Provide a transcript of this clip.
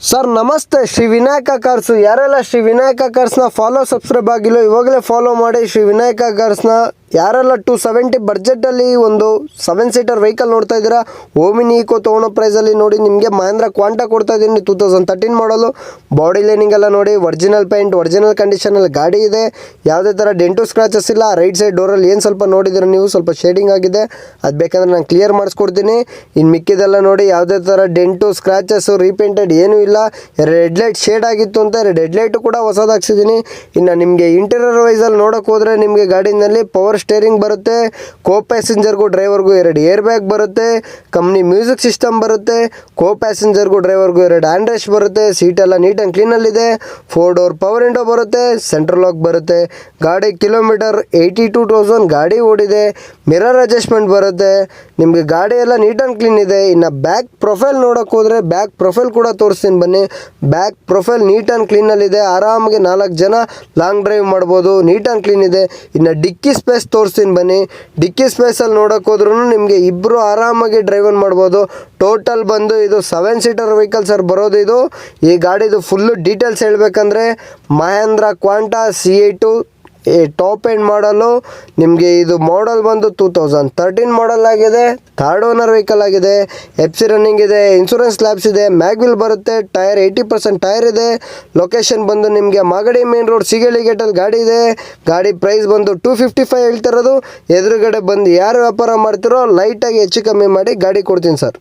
Sir ನಮಸ್ತೆ, Shri Vinayaka cars. ಯಾರೆಲ್ಲ Shri Vinayaka ಕಾರ್ಸ್ನ follow subscribe ಆಗಿಲ್ಲ ಇವಾಗಲೇ ಫಾಲೋ ಮಾಡಿ. ಶ್ರೀ ವಿನಾಯಕ ಕಾರ್ಸ್ನ ಯಾರೆಲ್ಲ 270 ಬಡ್ಜೆಟಲ್ಲಿ ಒಂದು 7 ಸೀಟರ್ ವೆಹಿಕಲ್ ನೋಡ್ತಾ ಇದ್ದೀರಾ, ಓಮಿನಿ ಈಕೋ ತೊಗೊಳೋ ಪ್ರೈಸಲ್ಲಿ ನೋಡಿ ನಿಮಗೆ ಮಹೇಂದ್ರ ಕ್ವಾಂಟಾ ಕೊಡ್ತಾ ಇದ್ದೀನಿ. 2013 ಮಾಡಲು. ಬಾಡಿ ಲೈನಿಂಗ್ ಎಲ್ಲ ನೋಡಿ, ಒರಿಜಿನಲ್ ಪೇಂಟ್, ಒರಿಜಿನಲ್ ಕಂಡೀಷನಲ್ಲಿ ಗಾಡಿ ಇದೆ. ಯಾವುದೇ ಥರ ಡೆಂಟು ಸ್ಕ್ರಾಚಸ್ ಇಲ್ಲ. ರೈಟ್ ಸೈಡ್ ಡೋರಲ್ಲಿ ಏನು ಸ್ವಲ್ಪ ನೋಡಿದ್ರೆ ನೀವು ಸ್ವಲ್ಪ ಶೇಡಿಂಗ್ ಆಗಿದೆ, ಅದು ಬೇಕಂದ್ರೆ ನಾನು ಕ್ಲಿಯರ್ ಮಾಡಿಸ್ಕೊಡ್ತೀನಿ. ಇನ್ನು ಮಿಕ್ಕಿದೆಲ್ಲ ನೋಡಿ, ಯಾವುದೇ ಥರ ಡೆಂಟು ಸ್ಕ್ರಾಚಸ್ಸು ರೀಪೇಂಟೆಡ್ ಏನೂ ಇಲ್ಲ. ರೆಡ್ ಲೈಟ್ ಶೇಡ್ ಆಗಿತ್ತು ಅಂತ ರೆಡ್ ಲೈಟು ಕೂಡ ಹೊಸದಾಗ್ಸಿದ್ದೀನಿ. ಇನ್ನು ನಿಮಗೆ ಇಂಟೀರಿಯರ್ ವೈಸಲ್ಲಿ ನೋಡೋಕೆ ಹೋದರೆ ನಿಮಗೆ ಗಾಡಿನಲ್ಲಿ ಪವರ್ ಸ್ಟೇರಿಂಗ್ ಬರುತ್ತೆ, ಕೋ ಪ್ಯಾಸೆಂಜರ್ಗೂ ಡ್ರೈವರ್ಗೂ 2 ಏರ್ ಬ್ಯಾಗ್ ಬರುತ್ತೆ, ಕಂಪ್ನಿ ಮ್ಯೂಸಿಕ್ ಸಿಸ್ಟಮ್ ಬರುತ್ತೆ, ಕೋ ಪ್ಯಾಸೆಂಜರ್ಗೂ ಡ್ರೈವರ್ಗೂ 2 ಹ್ಯಾಂಡ್ ರೆಸ್ಟ್ ಬರುತ್ತೆ, ಸೀಟೆಲ್ಲ ನೀಟ್ ಆ್ಯಂಡ್ ಕ್ಲೀನಲ್ಲಿದೆ, 4 ಡೋರ್ ಪವರ್ ವಿಂಡೋ ಬರುತ್ತೆ, ಸೆಂಟ್ರಲ್ ಲಾಕ್ ಬರುತ್ತೆ. ಗಾಡಿ ಕಿಲೋಮೀಟರ್ 82,000 ಗಾಡಿ ಓಡಿದೆ. ಮಿರರ್ ಅಡ್ಜಸ್ಟ್ಮೆಂಟ್ ಬರುತ್ತೆ. ನಿಮಗೆ ಗಾಡಿ ಎಲ್ಲ ನೀಟ್ ಆ್ಯಂಡ್ ಕ್ಲೀನ್ ಇದೆ. ಇನ್ನು ಬ್ಯಾಕ್ ಪ್ರೊಫೈಲ್ ನೋಡೋಕೆ ಹೋದರೆ ಬ್ಯಾಕ್ ಪ್ರೊಫೈಲ್ ಕೂಡ ತೋರಿಸ್ತೀನಿ ಬನ್ನಿ. ಬ್ಯಾಕ್ ಪ್ರೊಫೈಲ್ ನೀಟ್ ಆ್ಯಂಡ್ ಕ್ಲೀನಲ್ಲಿದೆ. ಆರಾಮಾಗಿ 4 ಜನ ಲಾಂಗ್ ಡ್ರೈವ್ ಮಾಡ್ಬೋದು, ನೀಟ್ ಆ್ಯಂಡ್ ಕ್ಲೀನ್ ಇದೆ. ಇನ್ನು ಡಿಕ್ಕಿ ಸ್ಪೇಸ್ ತೋರಿಸ್ತೀನಿ ಬನ್ನಿ. ಡಿಕ್ಕಿ ಸ್ಪೇಸಲ್ಲಿ ನೋಡೋಕೆ ಹೋದ್ರೂ ನಿಮಗೆ ಇಬ್ಬರು ಆರಾಮಾಗಿ ಡ್ರೈವನ್ ಮಾಡ್ಬೋದು. ಟೋಟಲ್ ಬಂದು ಇದು 7 ಸೀಟರ್ ವೆಹಿಕಲ್ ಸರ್ ಬರೋದು. ಇದು ಈ ಗಾಡಿದು ಫುಲ್ಲು ಡೀಟೇಲ್ಸ್ ಹೇಳಬೇಕಂದ್ರೆ Mahendra quanta C8 top end ಮಾಡಲು. ನಿಮಗೆ ಇದು ಮಾಡಲ್ ಬಂದು 2013 ಮಾಡಲ್ ಆಗಿದೆ. 3rd ಓನರ್ ವೆಹಿಕಲ್ ಆಗಿದೆ. FC ರನ್ನಿಂಗ್ ಇದೆ, ಇನ್ಶೂರೆನ್ಸ್ ಲ್ಯಾಬ್ಸ್ ಇದೆ, ಮ್ಯಾಗ್ವಿಲ್ ಬರುತ್ತೆ, ಟೈರ್ 80% ಟೈರ್ ಇದೆ. ಲೊಕೇಶನ್ ಬಂದು ನಿಮಗೆ ಮಾಗಡಿ ಮೇನ್ ರೋಡ್ ಸಿಗಳಿ ಗೇಟಲ್ಲಿ ಗಾಡಿ ಇದೆ. ಗಾಡಿ ಪ್ರೈಸ್ ಬಂದು 255 ಹೇಳ್ತಿರೋದು. ಎದುರುಗಡೆ ಬಂದು ಯಾರು ವ್ಯಾಪಾರ ಮಾಡ್ತಿರೋ ಲೈಟಾಗಿ ಹೆಚ್ಚು ಕಮ್ಮಿ ಮಾಡಿ ಗಾಡಿ ಕೊಡ್ತೀನಿ ಸರ್.